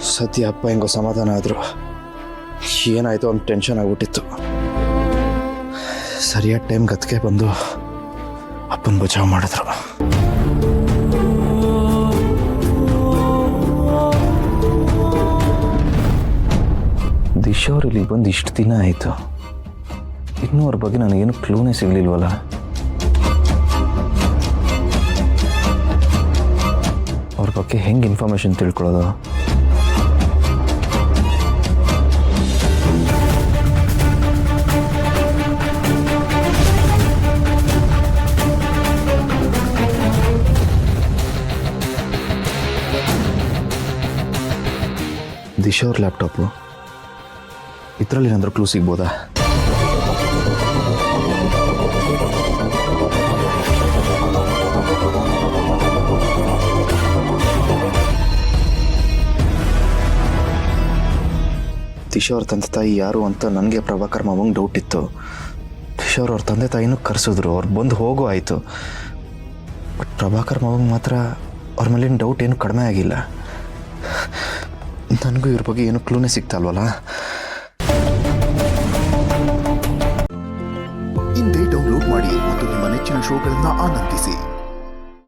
ಸದ್ಯ ಅಪ್ಪ ಹೆಂಗೋ ಸಮಾಧಾನ ಆದರು. ಏನಾಯಿತು ಅಂತ ಟೆನ್ಷನ್ ಆಗಿಬಿಟ್ಟಿತ್ತು. ಸರಿಯಾದ ಟೈಮ್ ಗತ್ತಿಗೆ ಬಂದು ಅಪ್ಪನ ಬಚಾವ್ ಮಾಡಿದ್ರು. ದಿಶಾ ಅವ್ರು ಇಲ್ಲಿಗೆ ಬಂದು ಇಷ್ಟು ದಿನ ಆಯಿತು, ಇನ್ನೂ ಅವ್ರ ಬಗ್ಗೆ ನನಗೇನು ಕ್ಲೂನೇ ಸಿಗಲಿಲ್ವಲ್ಲ. ಅವ್ರ ಬಗ್ಗೆ ಹೆಂಗೆ ಇನ್ಫಾರ್ಮೇಷನ್ ತಿಳ್ಕೊಳ್ಳೋದು? ದಿಶಾ ಅವ್ರ ಲ್ಯಾಪ್ಟಾಪು, ಇದರಲ್ಲಿ ಏನಾದರೂ ಕ್ಲೂ ಸಿಗ್ಬೋದಾ? ದಿಶಾ ಅವ್ರ ತಂದೆ ತಾಯಿ ಯಾರು ಅಂತ ನನಗೆ ಪ್ರಭಾಕರ್ ಮಾವಂಗೆ ಡೌಟ್ ಇತ್ತು. ದಿಶಾ ಅವ್ರ ತಂದೆ ತಾಯಿನೂ ಕರೆಸಿದ್ರು, ಅವ್ರು ಬಂದು ಹೋಗೋ ಆಯಿತು. ಬಟ್ ಪ್ರಭಾಕರ್ ಮಾವಂಗೆ ಮಾತ್ರ ಅವ್ರ ಮೇಲಿನ ಡೌಟ್ ಏನು ಕಡಿಮೆ ಆಗಿಲ್ಲ. ನನಗೂ ಇವ್ರ ಬಗ್ಗೆ ಏನು ಕ್ಲೂನೇ ಸಿಗ್ತಲ್ವಲ್ಲ. ಇಂದೇ ಡೌನ್ಲೋಡ್ ಮಾಡಿ ಮತ್ತು ನಿಮ್ಮ ನೆಚ್ಚಿನ ಶೋಗಳನ್ನು ಆನಂದಿಸಿ.